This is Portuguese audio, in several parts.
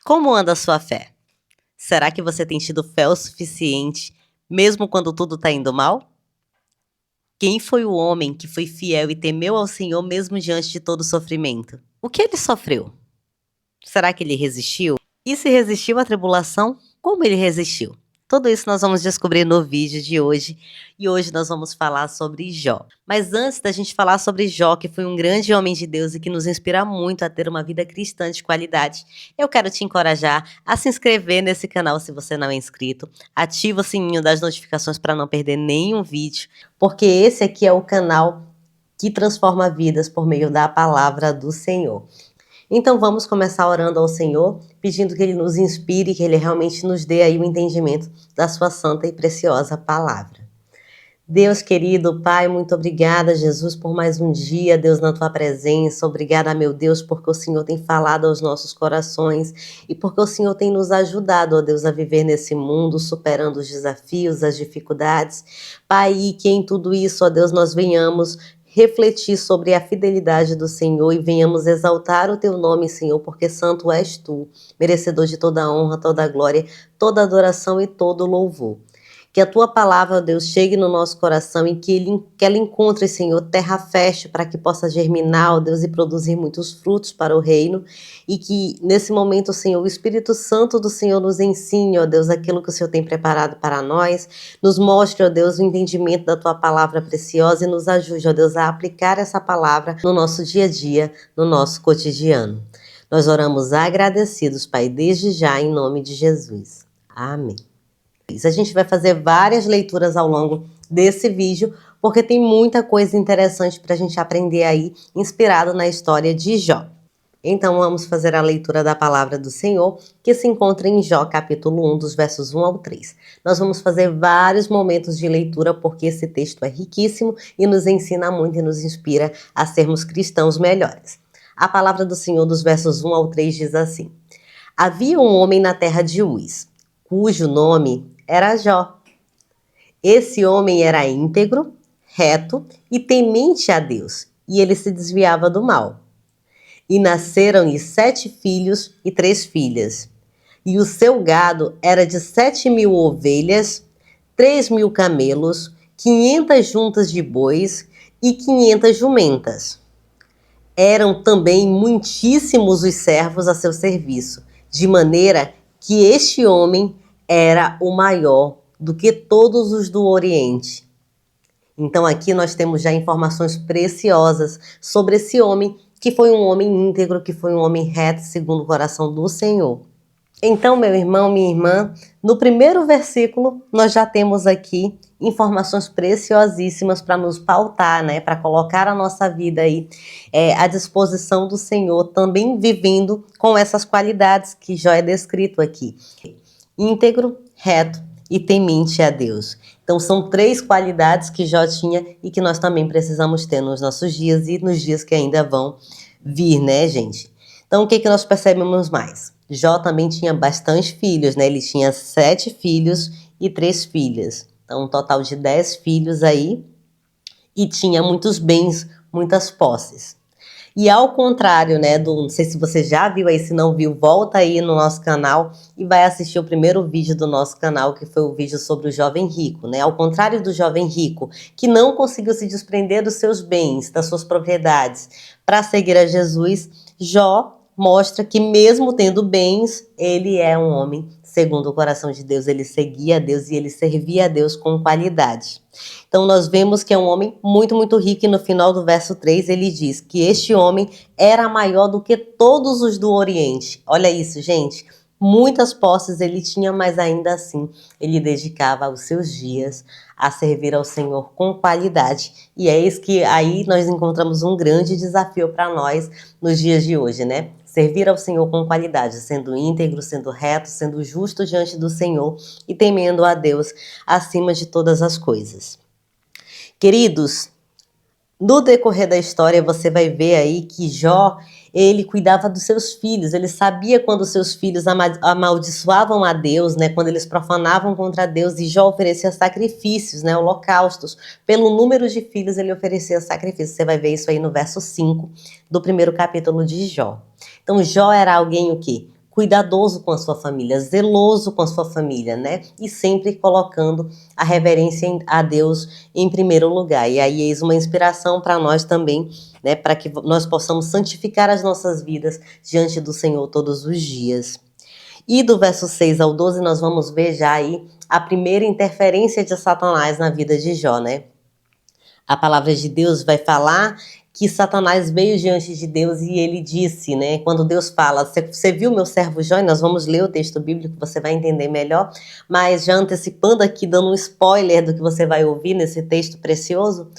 Como anda a sua fé? Será que você tem tido fé o suficiente, mesmo quando tudo está indo mal? Quem foi o homem que foi fiel e temeu ao Senhor mesmo diante de todo o sofrimento? O que ele sofreu? Será que ele resistiu? E se resistiu à tribulação, como ele resistiu? Tudo isso nós vamos descobrir no vídeo de hoje. E hoje nós vamos falar sobre Jó. Mas antes da gente falar sobre Jó, que foi um grande homem de Deus e que nos inspira muito a ter uma vida cristã de qualidade, eu quero te encorajar a se inscrever nesse canal se você não é inscrito. Ativa o sininho das notificações para não perder nenhum vídeo, porque esse aqui é o canal que transforma vidas por meio da palavra do Senhor. Então vamos começar orando ao Senhor, pedindo que Ele nos inspire, que Ele realmente nos dê aí o entendimento da sua santa e preciosa palavra. Deus querido, Pai, muito obrigada, Jesus, por mais um dia, Deus, na Tua presença. Obrigada, meu Deus, porque o Senhor tem falado aos nossos corações e porque o Senhor tem nos ajudado, ó Deus, a viver nesse mundo, superando os desafios, as dificuldades. Pai, e que em tudo isso, ó Deus, nós venhamos refletir sobre a fidelidade do Senhor e venhamos exaltar o Teu nome, Senhor, porque santo és Tu, merecedor de toda a honra, toda a glória, toda a adoração e todo o louvor. Que a Tua palavra, Deus, chegue no nosso coração e que ela encontre, Senhor, terra fértil para que possa germinar, ó Deus, e produzir muitos frutos para o reino. E que nesse momento, Senhor, o Espírito Santo do Senhor nos ensine, ó Deus, aquilo que o Senhor tem preparado para nós. Nos mostre, ó Deus, o entendimento da Tua palavra preciosa e nos ajude, ó Deus, a aplicar essa palavra no nosso dia a dia, no nosso cotidiano. Nós oramos agradecidos, Pai, desde já, em nome de Jesus. Amém. A gente vai fazer várias leituras ao longo desse vídeo, porque tem muita coisa interessante para a gente aprender aí, inspirado na história de Jó. Então vamos fazer a leitura da palavra do Senhor, que se encontra em Jó, capítulo 1, dos versos 1 ao 3. Nós vamos fazer vários momentos de leitura, porque esse texto é riquíssimo e nos ensina muito e nos inspira a sermos cristãos melhores. A palavra do Senhor, dos versos 1 ao 3, diz assim: Havia um homem na terra de Uz, cujo nome era Jó. Esse homem era íntegro, reto e temente a Deus, e ele se desviava do mal. E nasceram-lhe 7 filhos e 3 filhas. E o seu gado era de 7.000 ovelhas, 3.000 camelos, 500 juntas de bois e 500 jumentas. Eram também muitíssimos os servos a seu serviço, de maneira que este homem era o maior do que todos os do Oriente. Então aqui nós temos já informações preciosas sobre esse homem, que foi um homem íntegro, que foi um homem reto, segundo o coração do Senhor. Então, meu irmão, minha irmã, no primeiro versículo nós já temos aqui informações preciosíssimas para nos pautar, né? Para colocar a nossa vida aí à disposição do Senhor, também vivendo com essas qualidades que já é descrito aqui. Íntegro, reto e temente a Deus. Então são 3 qualidades que Jó tinha e que nós também precisamos ter nos nossos dias e nos dias que ainda vão vir, né, gente? Então o que nós percebemos mais? Jó também tinha bastante filhos, né? Ele tinha 7 filhos e 3 filhas. Então um total de 10 filhos aí, e tinha muitos bens, muitas posses. E ao contrário, né, não sei se você já viu aí, se não viu, volta aí no nosso canal e vai assistir o primeiro vídeo do nosso canal, que foi o vídeo sobre o jovem rico, né? Ao contrário do jovem rico, que não conseguiu se desprender dos seus bens, das suas propriedades, para seguir a Jesus, Jó mostra que mesmo tendo bens, ele é um homem segundo o coração de Deus, ele seguia a Deus e ele servia a Deus com qualidade. Então nós vemos que é um homem muito, muito rico, e no final do verso 3 ele diz que este homem era maior do que todos os do Oriente. Olha isso, gente. Muitas posses ele tinha, mas ainda assim ele dedicava os seus dias a servir ao Senhor com qualidade. E é isso que aí nós encontramos um grande desafio para nós nos dias de hoje, né? Servir ao Senhor com qualidade, sendo íntegro, sendo reto, sendo justo diante do Senhor e temendo a Deus acima de todas as coisas. Queridos, no decorrer da história você vai ver aí que Jó, ele cuidava dos seus filhos, ele sabia quando seus filhos amaldiçoavam a Deus, né, quando eles profanavam contra Deus, e Jó oferecia sacrifícios, né, holocaustos. Pelo número de filhos ele oferecia sacrifícios. Você vai ver isso aí no verso 5 do primeiro capítulo de Jó. Então Jó era alguém o quê? cuidadoso com a sua família, zeloso com a sua família, né? E sempre colocando a reverência a Deus em primeiro lugar. E aí eis uma inspiração para nós também, né? Para que nós possamos santificar as nossas vidas diante do Senhor todos os dias. E do verso 6 ao 12 nós vamos ver já aí a primeira interferência de Satanás na vida de Jó, né? A palavra de Deus vai falar que Satanás veio diante de Deus e ele disse, né? Quando Deus fala, você viu meu servo Jó? E nós vamos ler o texto bíblico, você vai entender melhor. Mas já antecipando aqui, dando um spoiler do que você vai ouvir nesse texto precioso,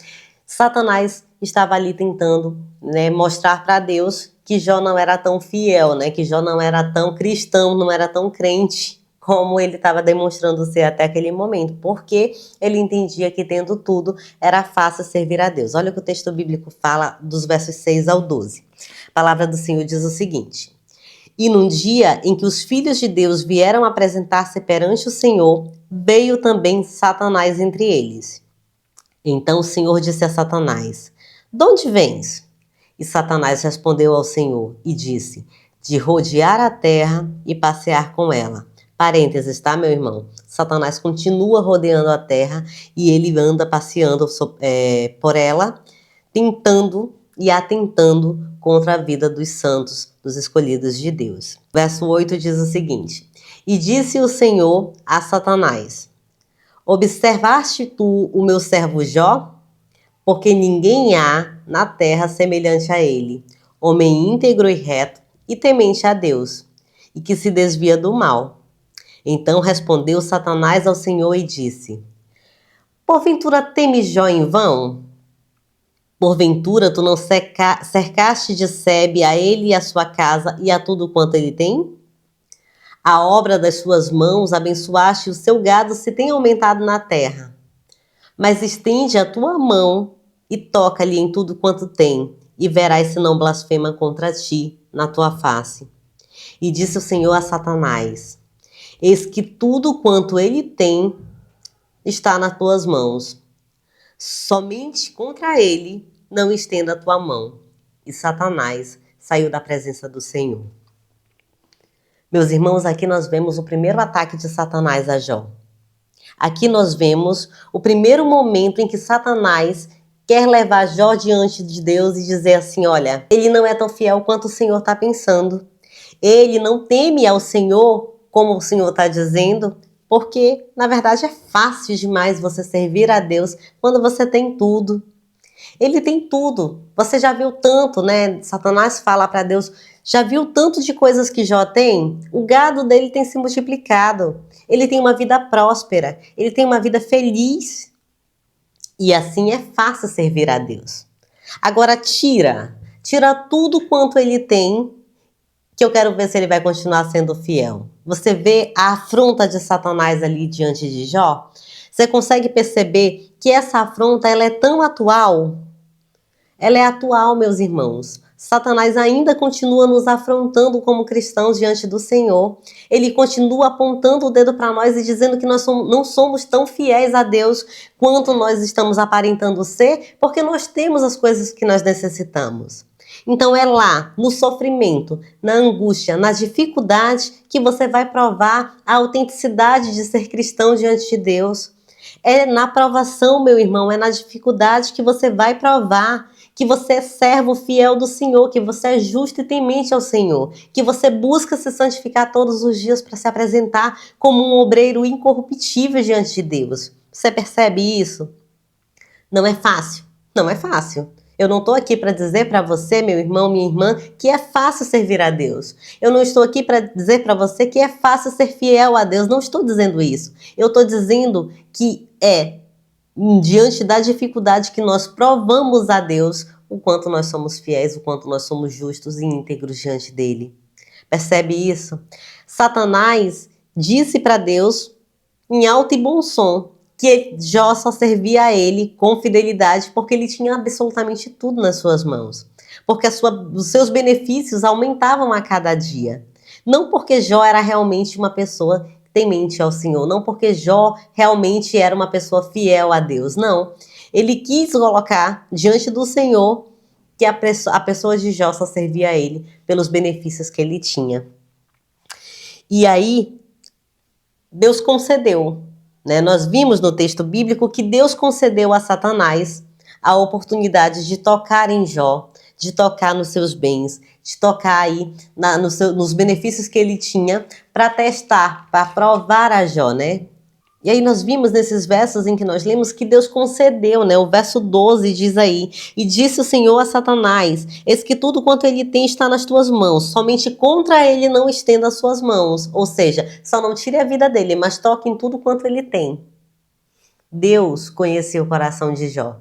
Satanás estava ali tentando, né, mostrar para Deus que Jó não era tão fiel, né? Que Jó não era tão cristão, não era tão crente como ele estava demonstrando ser até aquele momento, porque ele entendia que tendo tudo era fácil servir a Deus. Olha o que o texto bíblico fala dos versos 6 ao 12. A palavra do Senhor diz o seguinte: E num dia em que os filhos de Deus vieram apresentar-se perante o Senhor, veio também Satanás entre eles. Então o Senhor disse a Satanás: De onde vens? E Satanás respondeu ao Senhor e disse: De rodear a terra e passear com ela. Parênteses, tá, meu irmão? Satanás continua rodeando a terra e ele anda passeando por ela, tentando e atentando contra a vida dos santos, dos escolhidos de Deus. Verso 8 diz o seguinte: E disse o Senhor a Satanás: Observaste tu o meu servo Jó? Porque ninguém há na terra semelhante a ele, homem íntegro e reto e temente a Deus, e que se desvia do mal. Então respondeu Satanás ao Senhor e disse: Porventura temes Jó em vão? Porventura tu não cercaste de sebe a ele e a sua casa e a tudo quanto ele tem? A obra das suas mãos abençoaste, o seu gado se tem aumentado na terra. Mas estende a tua mão e toca-lhe em tudo quanto tem, e verás se não blasfema contra ti na tua face. E disse o Senhor a Satanás: Eis que tudo quanto ele tem está nas tuas mãos. Somente contra ele não estenda a tua mão. E Satanás saiu da presença do Senhor. Meus irmãos, aqui nós vemos o primeiro ataque de Satanás a Jó. Aqui nós vemos o primeiro momento em que Satanás quer levar Jó diante de Deus e dizer assim: olha, ele não é tão fiel quanto o Senhor está pensando. Ele não teme ao Senhor como o Senhor está dizendo, porque, na verdade, é fácil demais você servir a Deus quando você tem tudo. Ele tem tudo. Você já viu tanto, né? Satanás fala para Deus: já viu tanto de coisas que Jó tem? O gado dele tem se multiplicado. Ele tem uma vida próspera. Ele tem uma vida feliz. E assim é fácil servir a Deus. Agora tira tudo quanto ele tem, que eu quero ver se ele vai continuar sendo fiel. Você vê a afronta de Satanás ali diante de Jó? Você consegue perceber que essa afronta ela é tão atual? Ela é atual, meus irmãos. Satanás ainda continua nos afrontando como cristãos diante do Senhor. Ele continua apontando o dedo para nós e dizendo que nós não somos tão fiéis a Deus quanto nós estamos aparentando ser, porque nós temos as coisas que nós necessitamos. Então é lá, no sofrimento, na angústia, na dificuldade, que você vai provar a autenticidade de ser cristão diante de Deus. É na provação, meu irmão, é na dificuldade que você vai provar que você é servo fiel do Senhor, que você é justo e temente ao Senhor, que você busca se santificar todos os dias para se apresentar como um obreiro incorruptível diante de Deus. Você percebe isso? Não é fácil. Não é fácil. Eu não estou aqui para dizer para você, meu irmão, minha irmã, que é fácil servir a Deus. Eu não estou aqui para dizer para você que é fácil ser fiel a Deus. Não estou dizendo isso. Eu estou dizendo que é diante da dificuldade que nós provamos a Deus o quanto nós somos fiéis, o quanto nós somos justos e íntegros diante dele. Percebe isso? Satanás disse para Deus, em alto e bom som, que Jó só servia a ele com fidelidade porque ele tinha absolutamente tudo nas suas mãos. Porque os seus benefícios aumentavam a cada dia. Não porque Jó era realmente uma pessoa temente ao Senhor, não porque Jó realmente era uma pessoa fiel a Deus, não. Ele quis colocar diante do Senhor que a pessoa de Jó só servia a ele pelos benefícios que ele tinha. E aí, Deus concedeu, né? Nós vimos no texto bíblico que Deus concedeu a Satanás a oportunidade de tocar em Jó, de tocar nos seus bens, de tocar aí nos benefícios que ele tinha para testar, para provar a Jó, né? E aí nós vimos nesses versos em que nós lemos que Deus concedeu, né? O verso 12 diz aí: E disse o Senhor a Satanás: Eis que tudo quanto ele tem está nas tuas mãos, somente contra ele não estenda as suas mãos. Ou seja, só não tire a vida dele, mas toque em tudo quanto ele tem. Deus conhecia o coração de Jó.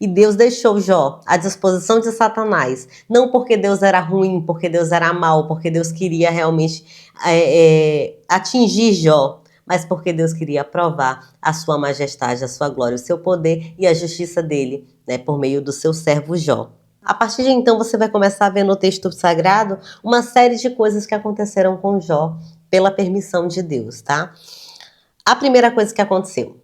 E Deus deixou Jó à disposição de Satanás. Não porque Deus era ruim, porque Deus era mau, porque Deus queria realmente atingir Jó, mas porque Deus queria provar a sua majestade, a sua glória, o seu poder e a justiça dele, né, por meio do seu servo Jó. A partir de então você vai começar a ver no texto sagrado uma série de coisas que aconteceram com Jó pela permissão de Deus, tá? A primeira coisa que aconteceu: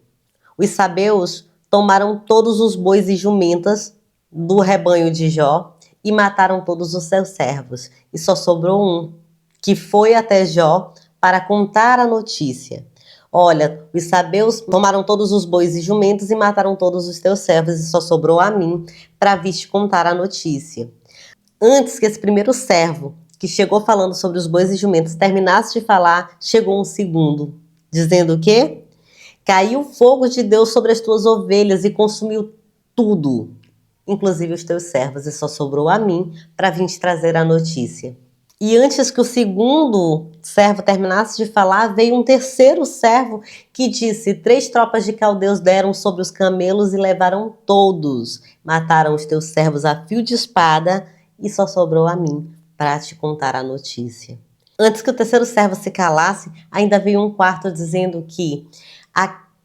os sabeus tomaram todos os bois e jumentas do rebanho de Jó e mataram todos os seus servos. E só sobrou um, que foi até Jó para contar a notícia. Olha, os sabeus tomaram todos os bois e jumentos e mataram todos os teus servos, e só sobrou a mim para vir te contar a notícia. Antes que esse primeiro servo, que chegou falando sobre os bois e jumentos, terminasse de falar, chegou um segundo, dizendo o quê? Caiu o fogo de Deus sobre as tuas ovelhas e consumiu tudo, inclusive os teus servos, e só sobrou a mim para vir te trazer a notícia. E antes que o segundo servo terminasse de falar, veio um terceiro servo que disse: 3 tropas de caldeus deram sobre os camelos e levaram todos. Mataram os teus servos a fio de espada e só sobrou a mim para te contar a notícia. Antes que o terceiro servo se calasse, ainda veio um quarto dizendo que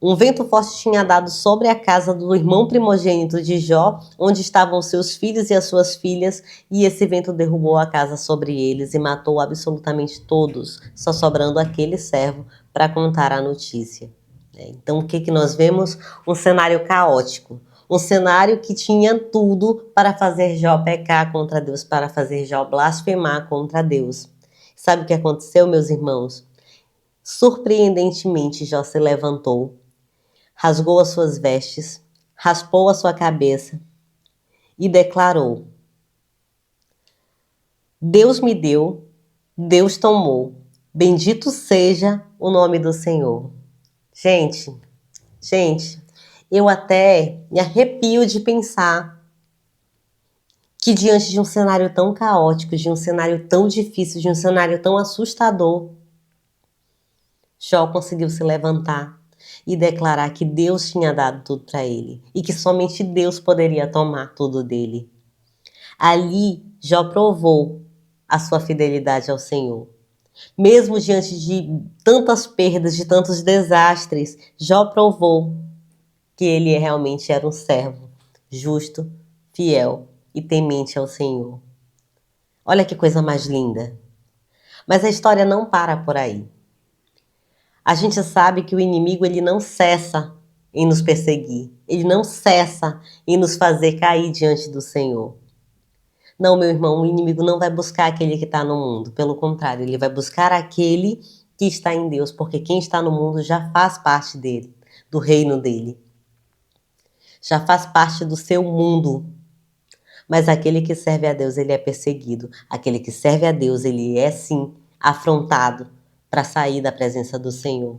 um vento forte tinha dado sobre a casa do irmão primogênito de Jó, onde estavam seus filhos e as suas filhas, e esse vento derrubou a casa sobre eles e matou absolutamente todos, só sobrando aquele servo para contar a notícia. Então, o que nós vemos? Um cenário caótico. Um cenário que tinha tudo para fazer Jó pecar contra Deus, para fazer Jó blasfemar contra Deus. Sabe o que aconteceu, meus irmãos? Surpreendentemente, Jó se levantou, rasgou as suas vestes, raspou a sua cabeça e declarou: Deus me deu, Deus tomou, bendito seja o nome do Senhor. Gente, eu até me arrepio de pensar que diante de um cenário tão caótico, de um cenário tão difícil, de um cenário tão assustador, Jó conseguiu se levantar e declarar que Deus tinha dado tudo para ele e que somente Deus poderia tomar tudo dele. Ali, Jó provou a sua fidelidade ao Senhor. Mesmo diante de tantas perdas, de tantos desastres, Jó provou que ele realmente era um servo justo, fiel e temente ao Senhor. Olha que coisa mais linda. Mas a história não para por aí. A gente sabe que o inimigo ele não cessa em nos perseguir. Ele não cessa em nos fazer cair diante do Senhor. Não, meu irmão, o inimigo não vai buscar aquele que está no mundo. Pelo contrário, ele vai buscar aquele que está em Deus, porque quem está no mundo já faz parte dele, do reino dele. Já faz parte do seu mundo. Mas aquele que serve a Deus, ele é perseguido. Aquele que serve a Deus, ele é sim afrontado para sair da presença do Senhor.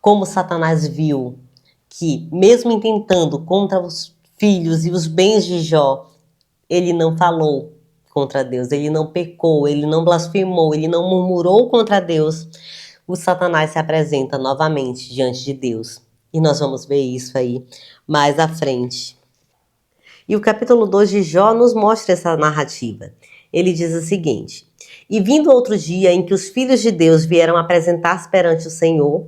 Como Satanás viu que, mesmo intentando contra os filhos e os bens de Jó, ele não falou contra Deus, ele não pecou, ele não blasfemou, ele não murmurou contra Deus, o Satanás se apresenta novamente diante de Deus. E nós vamos ver isso aí mais à frente. E o capítulo 2 de Jó nos mostra essa narrativa. Ele diz o seguinte: E vindo outro dia em que os filhos de Deus vieram apresentar-se perante o Senhor,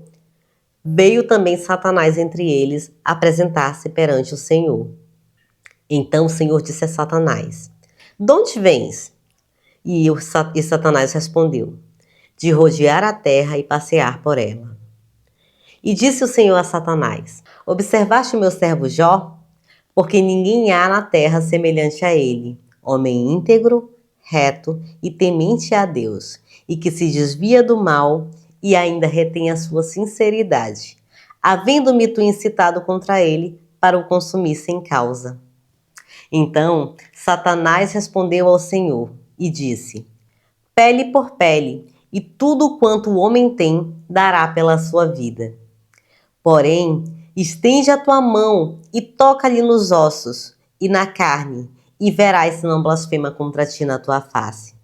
veio também Satanás entre eles apresentar-se perante o Senhor. Então o Senhor disse a Satanás: De onde vens? E Satanás respondeu: De rodear a terra e passear por ela. E disse o Senhor a Satanás: Observaste o meu servo Jó? Porque ninguém há na terra semelhante a ele, homem íntegro, reto e temente a Deus, e que se desvia do mal e ainda retém a sua sinceridade, havendo-me tu incitado contra ele para o consumir sem causa. Então Satanás respondeu ao Senhor e disse: pele por pele, e tudo quanto o homem tem dará pela sua vida. Porém, estende a tua mão e toca-lhe nos ossos e na carne, e verás se não blasfema contra ti na tua face.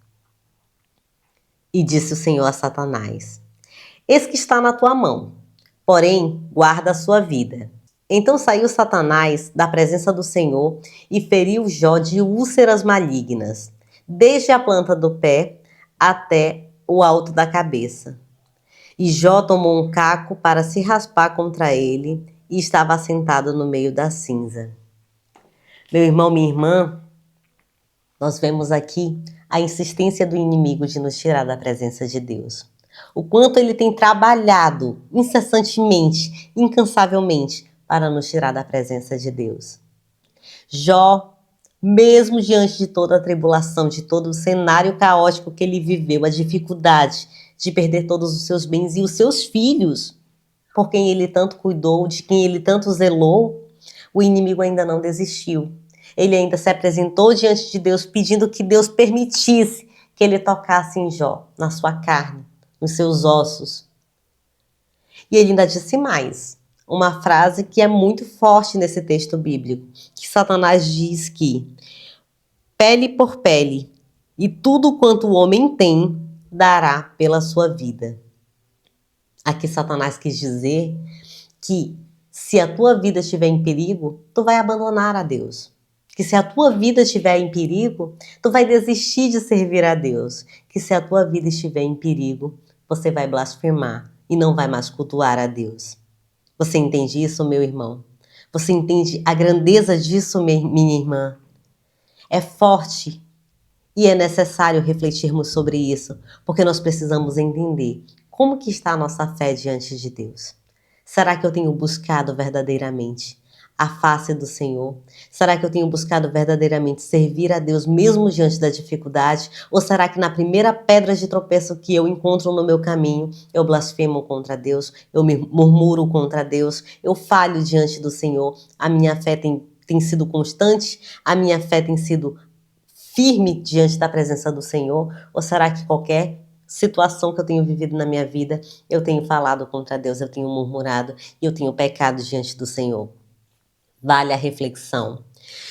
E disse o Senhor a Satanás: eis que está na tua mão, porém guarda a sua vida. Então saiu Satanás da presença do Senhor e feriu Jó de úlceras malignas, desde a planta do pé até o alto da cabeça. E Jó tomou um caco para se raspar contra ele e estava assentado no meio da cinza. Meu irmão, minha irmã, nós vemos aqui a insistência do inimigo de nos tirar da presença de Deus. O quanto ele tem trabalhado incessantemente, incansavelmente, para nos tirar da presença de Deus. Jó, mesmo diante de toda a tribulação, de todo o cenário caótico que ele viveu, a dificuldade de perder todos os seus bens e os seus filhos, por quem ele tanto cuidou, de quem ele tanto zelou, o inimigo ainda não desistiu. Ele ainda se apresentou diante de Deus, pedindo que Deus permitisse que ele tocasse em Jó, na sua carne, nos seus ossos. E ele ainda disse mais, uma frase que é muito forte nesse texto bíblico, que Satanás diz que pele por pele, e tudo quanto o homem tem, dará pela sua vida. Aqui Satanás quis dizer que se a tua vida estiver em perigo, tu vai abandonar a Deus. Que se a tua vida estiver em perigo, tu vai desistir de servir a Deus. Que se a tua vida estiver em perigo, você vai blasfemar e não vai mais cultuar a Deus. Você entende isso, meu irmão? Você entende a grandeza disso, minha irmã? É forte e é necessário refletirmos sobre isso, porque nós precisamos entender como que está a nossa fé diante de Deus. Será que eu tenho buscado verdadeiramente a face do Senhor? Será que eu tenho buscado verdadeiramente servir a Deus mesmo diante da dificuldade? Ou será que na primeira pedra de tropeço que eu encontro no meu caminho, eu blasfemo contra Deus, eu murmuro contra Deus, eu falho diante do Senhor? A minha fé tem sido constante? A minha fé tem sido firme diante da presença do Senhor? Ou será que qualquer situação que eu tenho vivido na minha vida, eu tenho falado contra Deus, eu tenho murmurado e eu tenho pecado diante do Senhor? Vale a reflexão.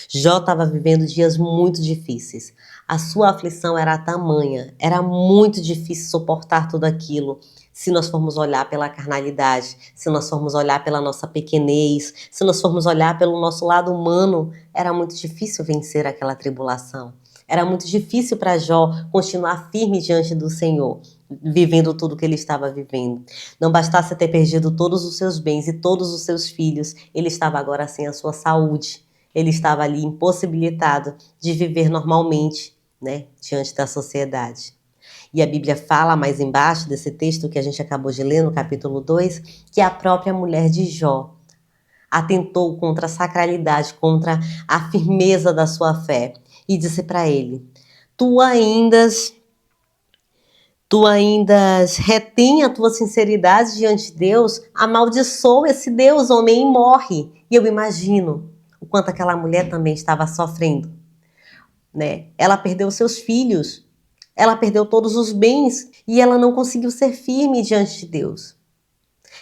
Jó estava vivendo dias muito difíceis. A sua aflição era tamanha, era muito difícil suportar tudo aquilo. Se nós formos olhar pela carnalidade, se nós formos olhar pela nossa pequenez, se nós formos olhar pelo nosso lado humano, era muito difícil vencer aquela tribulação. Era muito difícil para Jó continuar firme diante do Senhor, vivendo tudo que ele estava vivendo. Não bastasse ter perdido todos os seus bens e todos os seus filhos, ele estava agora sem a sua saúde. Ele estava ali impossibilitado de viver normalmente, né, diante da sociedade. E a Bíblia fala mais embaixo desse texto que a gente acabou de ler, no capítulo 2, que a própria mulher de Jó atentou contra a sacralidade, contra a firmeza da sua fé e disse para ele: tu ainda retém a tua sinceridade diante de Deus, amaldiçoa esse Deus, homem, e morre. E eu imagino o quanto aquela mulher também estava sofrendo, né? Ela perdeu seus filhos, ela perdeu todos os bens e ela não conseguiu ser firme diante de Deus.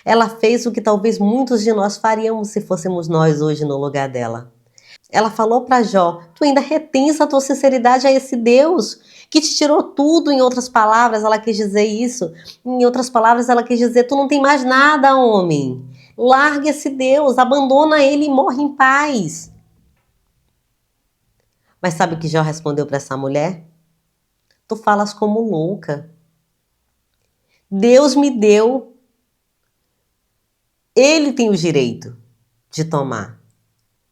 Ela fez o que talvez muitos de nós faríamos se fôssemos nós hoje no lugar dela. Ela falou para Jó: tu ainda retens a tua sinceridade a esse Deus que te tirou tudo. Em outras palavras, ela quis dizer isso. Em outras palavras, ela quis dizer: tu não tem mais nada, homem. Larga esse Deus, abandona ele e morre em paz. Mas sabe o que Jó respondeu para essa mulher? Tu falas como louca. Deus me deu. Ele tem o direito de tomar.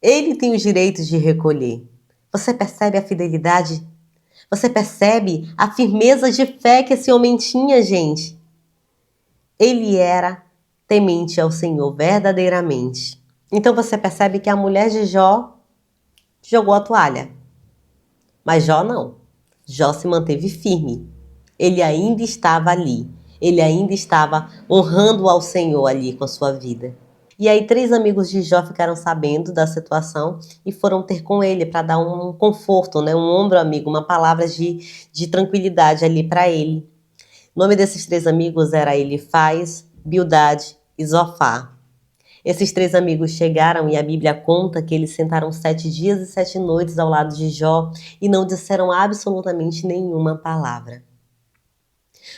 Ele tem o direito de recolher. Você percebe a fidelidade? Você percebe a firmeza de fé que esse homem tinha, gente? Ele era temente ao Senhor verdadeiramente. Então você percebe que a mulher de Jó jogou a toalha. Mas Jó não. Jó se manteve firme. Ele ainda estava ali. Ele ainda estava honrando ao Senhor ali com a sua vida. E aí 3 amigos de Jó ficaram sabendo da situação e foram ter com ele para dar um conforto, né? Um ombro amigo, uma palavra de tranquilidade ali para ele. O nome desses 3 amigos era Elifaz, Bildade e Zofar. Esses 3 amigos chegaram e a Bíblia conta que eles sentaram 7 dias e 7 noites ao lado de Jó e não disseram absolutamente nenhuma palavra.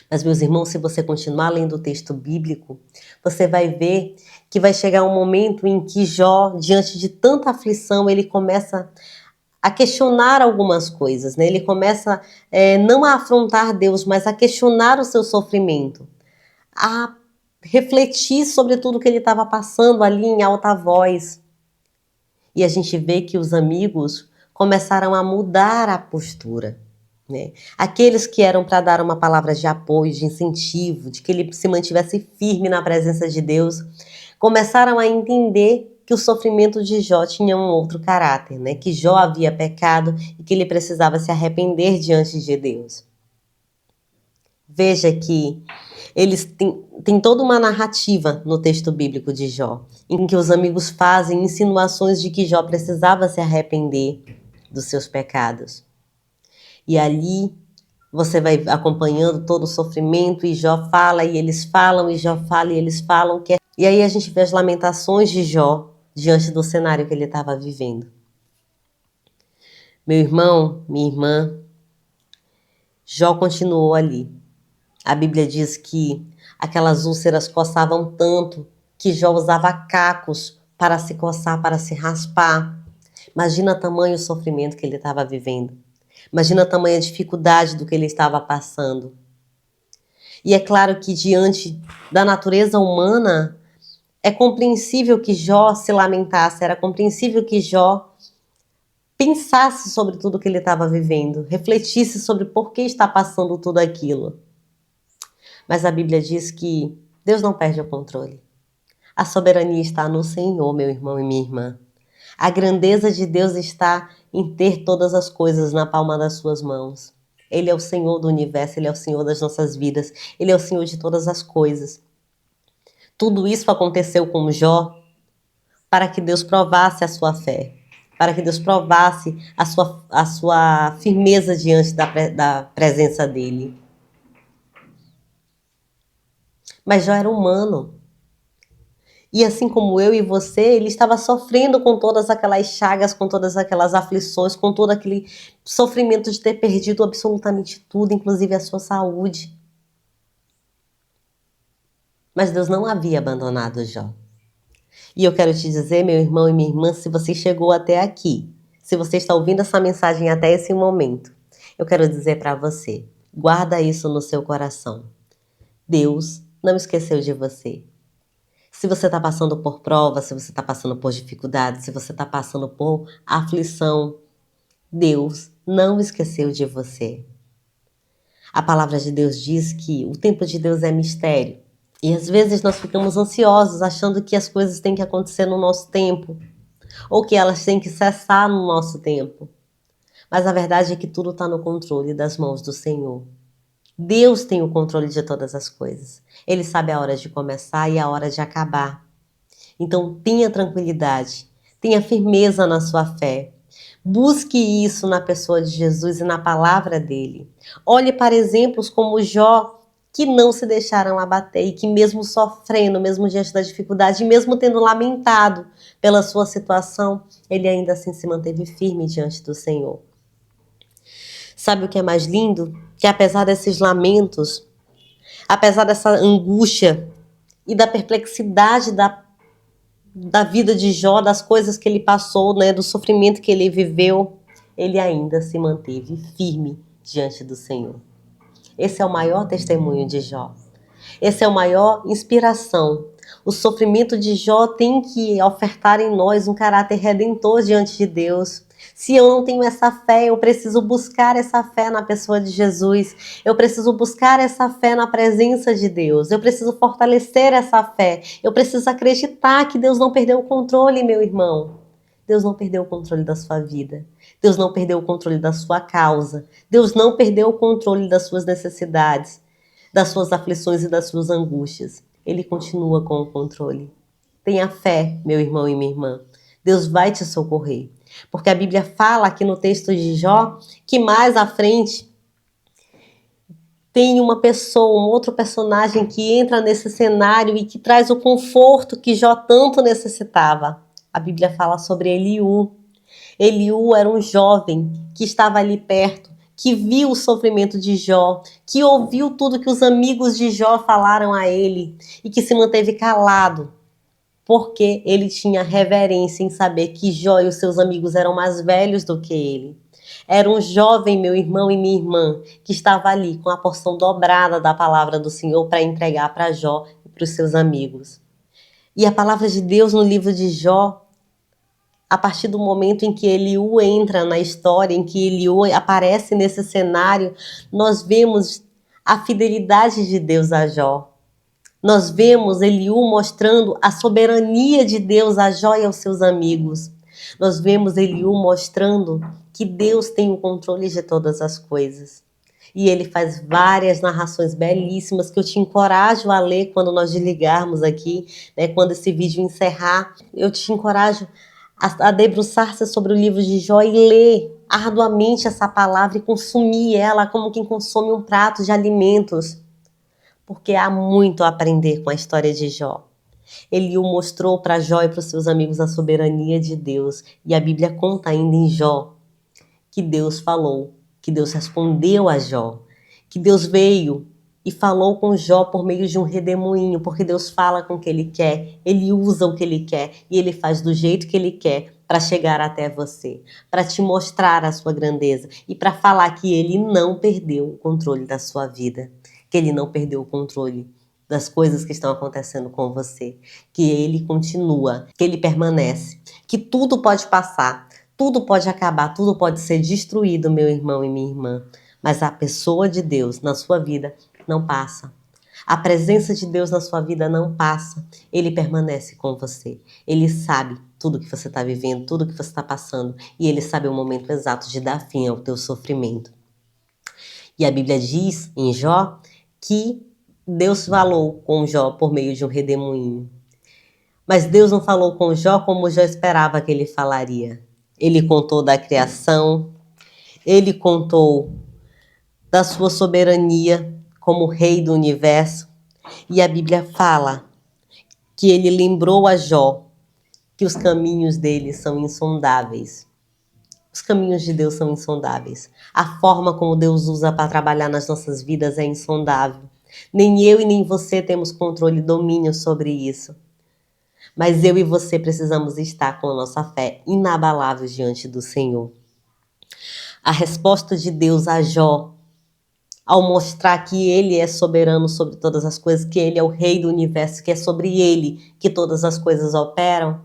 Mas, meus irmãos, se você continuar lendo o texto bíblico, você vai ver que vai chegar um momento em que Jó, diante de tanta aflição, ele começa a questionar algumas coisas, né? Ele começa não a afrontar Deus, mas a questionar o seu sofrimento, a refletir sobre tudo que ele estava passando ali em alta voz. E a gente vê que os amigos começaram a mudar a postura. Né? Aqueles que eram para dar uma palavra de apoio, de incentivo, de que ele se mantivesse firme na presença de Deus, começaram a entender que o sofrimento de Jó tinha um outro caráter, né? Que Jó havia pecado e que ele precisava se arrepender diante de Deus. Veja que eles têm toda uma narrativa no texto bíblico de Jó, em que os amigos fazem insinuações de que Jó precisava se arrepender dos seus pecados. E ali você vai acompanhando todo o sofrimento e Jó fala e eles falam, e Jó fala e eles falam. E aí a gente vê as lamentações de Jó diante do cenário que ele estava vivendo. Meu irmão, minha irmã, Jó continuou ali. A Bíblia diz que aquelas úlceras coçavam tanto que Jó usava cacos para se coçar, para se raspar. Imagina o tamanho sofrimento que ele estava vivendo. Imagina a tamanha dificuldade do que ele estava passando. E é claro que diante da natureza humana, é compreensível que Jó se lamentasse, era compreensível que Jó pensasse sobre tudo que ele estava vivendo, refletisse sobre por que está passando tudo aquilo. Mas a Bíblia diz que Deus não perde o controle. A soberania está no Senhor, meu irmão e minha irmã. A grandeza de Deus está em ter todas as coisas na palma das suas mãos. Ele é o Senhor do universo, Ele é o Senhor das nossas vidas, Ele é o Senhor de todas as coisas. Tudo isso aconteceu com Jó para que Deus provasse a sua fé, para que Deus provasse a sua firmeza diante da presença dEle. Mas Jó era humano. E assim como eu e você, ele estava sofrendo com todas aquelas chagas, com todas aquelas aflições, com todo aquele sofrimento de ter perdido absolutamente tudo, inclusive a sua saúde. Mas Deus não havia abandonado Jó. E eu quero te dizer, meu irmão e minha irmã, se você chegou até aqui, se você está ouvindo essa mensagem até esse momento, eu quero dizer para você, guarda isso no seu coração. Deus não esqueceu de você. Se você está passando por prova, se você está passando por dificuldade, se você está passando por aflição, Deus não esqueceu de você. A palavra de Deus diz que o tempo de Deus é mistério. E às vezes nós ficamos ansiosos, achando que as coisas têm que acontecer no nosso tempo, ou que elas têm que cessar no nosso tempo. Mas a verdade é que tudo está no controle das mãos do Senhor. Deus tem o controle de todas as coisas. Ele sabe a hora de começar e a hora de acabar. Então tenha tranquilidade, tenha firmeza na sua fé. Busque isso na pessoa de Jesus e na palavra dele. Olhe para exemplos como Jó, que não se deixaram abater e que mesmo sofrendo, mesmo diante da dificuldade, mesmo tendo lamentado pela sua situação, ele ainda assim se manteve firme diante do Senhor. Sabe o que é mais lindo? Que apesar desses lamentos, apesar dessa angústia e da perplexidade da vida de Jó, das coisas que ele passou, né, do sofrimento que ele viveu, ele ainda se manteve firme diante do Senhor. Esse é o maior testemunho de Jó. Essa é a maior inspiração. O sofrimento de Jó tem que ofertar em nós um caráter redentor diante de Deus. Se eu não tenho essa fé, eu preciso buscar essa fé na pessoa de Jesus. Eu preciso buscar essa fé na presença de Deus. Eu preciso fortalecer essa fé. Eu preciso acreditar que Deus não perdeu o controle, meu irmão. Deus não perdeu o controle da sua vida. Deus não perdeu o controle da sua causa. Deus não perdeu o controle das suas necessidades, das suas aflições e das suas angústias. Ele continua com o controle. Tenha fé, meu irmão e minha irmã. Deus vai te socorrer. Porque a Bíblia fala aqui no texto de Jó que mais à frente tem uma pessoa, um outro personagem que entra nesse cenário e que traz o conforto que Jó tanto necessitava. A Bíblia fala sobre Eliú. Eliú era um jovem que estava ali perto, que viu o sofrimento de Jó, que ouviu tudo que os amigos de Jó falaram a ele e que se manteve calado, porque ele tinha reverência em saber que Jó e os seus amigos eram mais velhos do que ele. Era um jovem, meu irmão e minha irmã, que estava ali com a porção dobrada da palavra do Senhor para entregar para Jó e para os seus amigos. E a palavra de Deus no livro de Jó, a partir do momento em que Eliú entra na história, em que Eliú aparece nesse cenário, nós vemos a fidelidade de Deus a Jó. Nós vemos Eliú mostrando a soberania de Deus a Jó e aos seus amigos. Nós vemos Eliú mostrando que Deus tem o controle de todas as coisas. E ele faz várias narrações belíssimas que eu te encorajo a ler quando nós desligarmos aqui, né? Quando esse vídeo encerrar, eu te encorajo a debruçar-se sobre o livro de Jó e ler arduamente essa palavra e consumir ela como quem consome um prato de alimentos. Porque há muito a aprender com a história de Jó. Eliú mostrou para Jó e para os seus amigos a soberania de Deus. E a Bíblia conta ainda em Jó que Deus falou, que Deus respondeu a Jó, que Deus veio e falou com Jó por meio de um redemoinho, porque Deus fala com o que Ele quer, Ele usa o que Ele quer e Ele faz do jeito que Ele quer para chegar até você, para te mostrar a sua grandeza e para falar que Ele não perdeu o controle da sua vida, que Ele não perdeu o controle das coisas que estão acontecendo com você, que Ele continua, que Ele permanece, que tudo pode passar, tudo pode acabar, tudo pode ser destruído, meu irmão e minha irmã, mas a pessoa de Deus na sua vida não passa. A presença de Deus na sua vida não passa. Ele permanece com você. Ele sabe tudo que você está vivendo, tudo que você está passando, e Ele sabe o momento exato de dar fim ao teu sofrimento. E a Bíblia diz em Jó que Deus falou com Jó por meio de um redemoinho. Mas Deus não falou com Jó como Jó esperava que ele falaria. Ele contou da criação, ele contou da sua soberania como rei do universo. E a Bíblia fala que ele lembrou a Jó que os caminhos dele são insondáveis. Os caminhos de Deus são insondáveis. A forma como Deus usa para trabalhar nas nossas vidas é insondável. Nem eu e nem você temos controle e domínio sobre isso. Mas eu e você precisamos estar com a nossa fé inabalável diante do Senhor. A resposta de Deus a Jó, ao mostrar que Ele é soberano sobre todas as coisas, que Ele é o Rei do universo, que é sobre Ele que todas as coisas operam,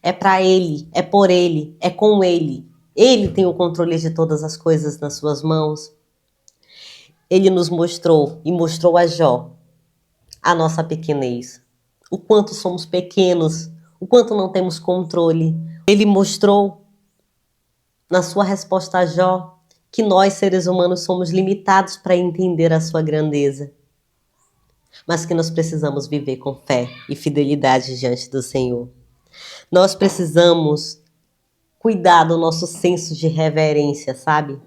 é para Ele, é por Ele, é com Ele. Ele tem o controle de todas as coisas nas suas mãos. Ele nos mostrou e mostrou a Jó a nossa pequenez. O quanto somos pequenos, o quanto não temos controle. Ele mostrou, na sua resposta a Jó, que nós, seres humanos, somos limitados para entender a sua grandeza, mas que nós precisamos viver com fé e fidelidade diante do Senhor. Nós precisamos cuidar do nosso senso de reverência, sabe?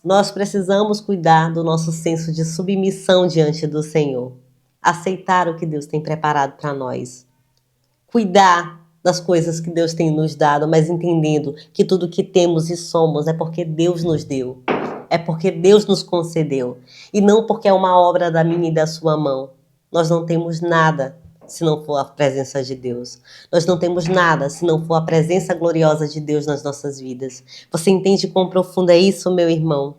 Nós precisamos cuidar do nosso senso de submissão diante do Senhor. Aceitar o que Deus tem preparado para nós. Cuidar das coisas que Deus tem nos dado, mas entendendo que tudo que temos e somos é porque Deus nos deu. É porque Deus nos concedeu. E não porque é uma obra da minha e da sua mão. Nós não temos nada se não for a presença de Deus. Nós não temos nada se não for a presença gloriosa de Deus nas nossas vidas. Você entende quão profundo é isso, meu irmão?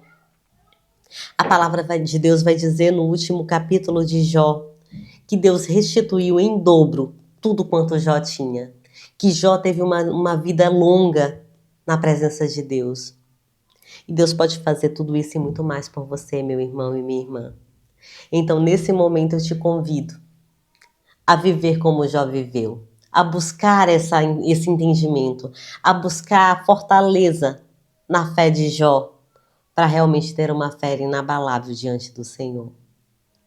A palavra de Deus vai dizer no último capítulo de Jó que Deus restituiu em dobro tudo quanto Jó tinha. Que Jó teve uma vida longa na presença de Deus. E Deus pode fazer tudo isso e muito mais por você, meu irmão e minha irmã. Então, nesse momento, eu te convido a viver como Jó viveu, a buscar esse entendimento, a buscar a fortaleza na fé de Jó, para realmente ter uma fé inabalável diante do Senhor.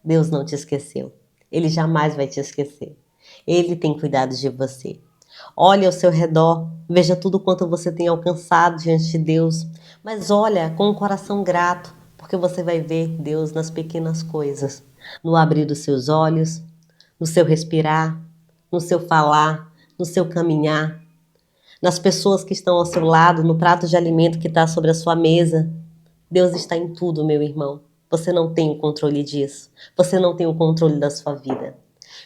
Deus não te esqueceu. Ele jamais vai te esquecer. Ele tem cuidado de você. Olha ao seu redor, veja tudo quanto você tem alcançado diante de Deus, mas olha com um coração grato, porque você vai ver Deus nas pequenas coisas, no abrir dos seus olhos, no seu respirar, no seu falar, no seu caminhar, nas pessoas que estão ao seu lado, no prato de alimento que está sobre a sua mesa. Deus está em tudo, meu irmão. Você não tem o controle disso. Você não tem o controle da sua vida.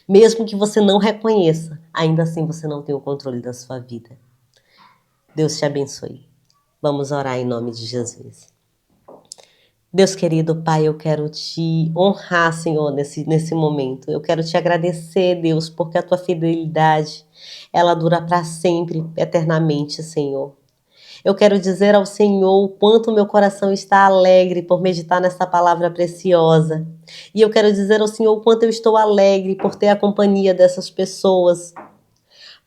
Mesmo que você não reconheça, ainda assim você não tem o controle da sua vida. Deus te abençoe. Vamos orar em nome de Jesus. Deus querido, Pai, eu quero te honrar, Senhor, nesse momento. Eu quero te agradecer, Deus, porque a tua fidelidade, ela dura para sempre, eternamente, Senhor. Eu quero dizer ao Senhor o quanto meu coração está alegre por meditar nessa palavra preciosa. E eu quero dizer ao Senhor o quanto eu estou alegre por ter a companhia dessas pessoas.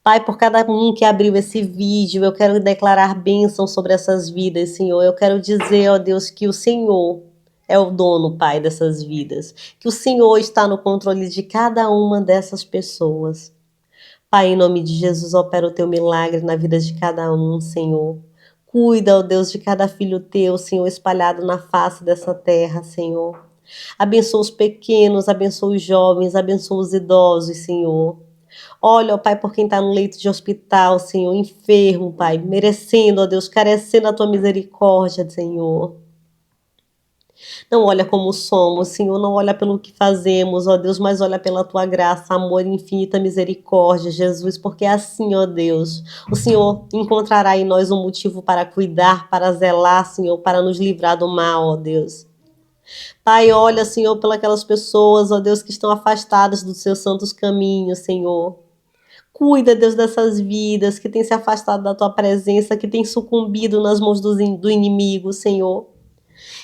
Pai, por cada um que abriu esse vídeo, eu quero declarar bênção sobre essas vidas, Senhor. Eu quero dizer, ó Deus, que o Senhor é o dono, Pai, dessas vidas. Que o Senhor está no controle de cada uma dessas pessoas. Pai, em nome de Jesus, opera o teu milagre na vida de cada um, Senhor. Cuida, ó Deus, de cada filho teu, Senhor, espalhado na face dessa terra, Senhor. Abençoa os pequenos, abençoa os jovens, abençoa os idosos, Senhor. Olha, ó Pai, por quem está no leito de hospital, Senhor, enfermo, Pai, merecendo, ó Deus, carecendo a tua misericórdia, Senhor. Não olha como somos, Senhor, não olha pelo que fazemos, ó Deus, mas olha pela tua graça, amor e infinita misericórdia, Jesus, porque é assim, ó Deus, o Senhor encontrará em nós um motivo para cuidar, para zelar, Senhor, para nos livrar do mal, ó Deus. Pai, olha, Senhor, pelas pessoas, ó Deus, que estão afastadas dos seus santos caminhos, Senhor. Cuida, Deus, dessas vidas que têm se afastado da tua presença, que têm sucumbido nas mãos do inimigo, Senhor.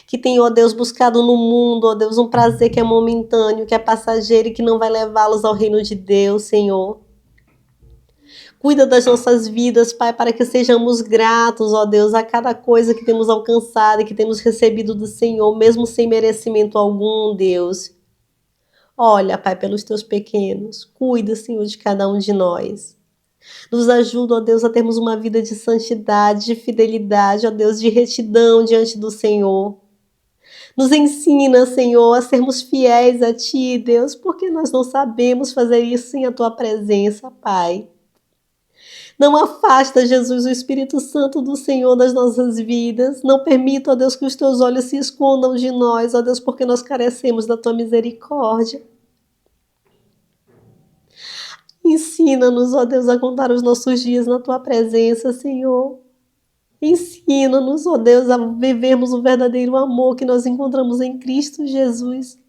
Que tem, ó Deus, buscado no mundo, ó Deus, um prazer que é momentâneo, que é passageiro e que não vai levá-los ao reino de Deus, Senhor. Cuida das nossas vidas, Pai, para que sejamos gratos, ó Deus, a cada coisa que temos alcançado e que temos recebido do Senhor, mesmo sem merecimento algum, Deus. Olha, Pai, pelos teus pequenos. Cuida, Senhor, de cada um de nós. Nos ajuda, ó Deus, a termos uma vida de santidade, de fidelidade, ó Deus, de retidão diante do Senhor. Nos ensina, Senhor, a sermos fiéis a Ti, Deus, porque nós não sabemos fazer isso sem a Tua presença, Pai. Não afasta, Jesus, o Espírito Santo do Senhor das nossas vidas. Não permita, ó Deus, que os Teus olhos se escondam de nós, ó Deus, porque nós carecemos da Tua misericórdia. Ensina-nos, ó Deus, a contar os nossos dias na Tua presença, Senhor. Ensina-nos, ó Deus, a vivermos o verdadeiro amor que nós encontramos em Cristo Jesus.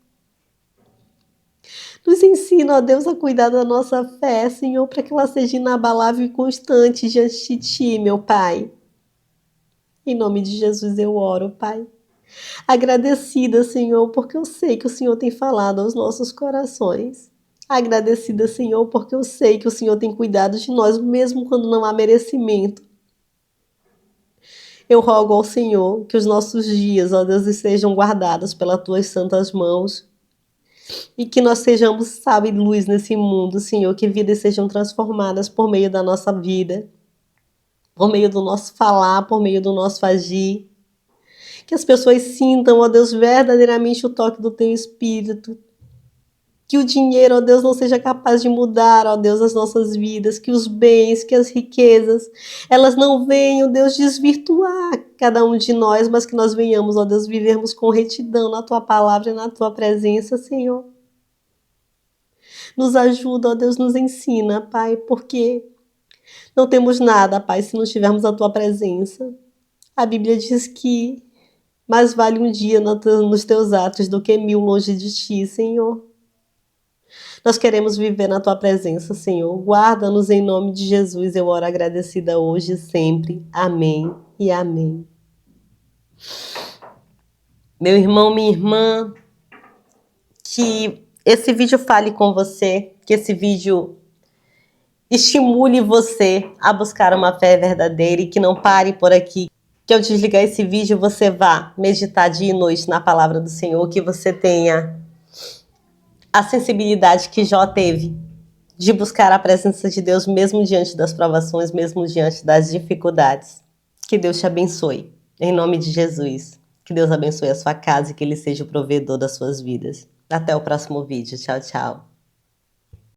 Nos ensina, ó Deus, a cuidar da nossa fé, Senhor, para que ela seja inabalável e constante diante de Ti, meu Pai. Em nome de Jesus eu oro, Pai. Agradecida, Senhor, porque eu sei que o Senhor tem falado aos nossos corações. Agradecida, Senhor, porque eu sei que o Senhor tem cuidado de nós, mesmo quando não há merecimento. Eu rogo ao Senhor que os nossos dias, ó Deus, estejam guardados pelas Tuas santas mãos. E que nós sejamos sal e luz nesse mundo, Senhor, que vidas sejam transformadas por meio da nossa vida, por meio do nosso falar, por meio do nosso agir. Que as pessoas sintam, ó Deus, verdadeiramente o toque do Teu Espírito. Que o dinheiro, ó Deus, não seja capaz de mudar, ó Deus, as nossas vidas. Que os bens, que as riquezas, elas não venham, Deus, desvirtuar cada um de nós, mas que nós venhamos, ó Deus, vivermos com retidão na Tua palavra e na Tua presença, Senhor. Nos ajuda, ó Deus, nos ensina, Pai, porque não temos nada, Pai, se não tivermos a Tua presença. A Bíblia diz que mais vale um dia nos Teus atos do que 1000 longe de Ti, Senhor. Nós queremos viver na Tua presença, Senhor. Guarda-nos em nome de Jesus. Eu oro agradecida hoje e sempre. Amém e amém. Meu irmão, minha irmã, que esse vídeo fale com você, que esse vídeo estimule você a buscar uma fé verdadeira e que não pare por aqui. Que ao desligar esse vídeo você vá meditar dia e noite na palavra do Senhor, que você tenha a sensibilidade que Jó teve de buscar a presença de Deus mesmo diante das provações, mesmo diante das dificuldades. Que Deus te abençoe, em nome de Jesus. Que Deus abençoe a sua casa e que Ele seja o provedor das suas vidas. Até o próximo vídeo. Tchau, tchau.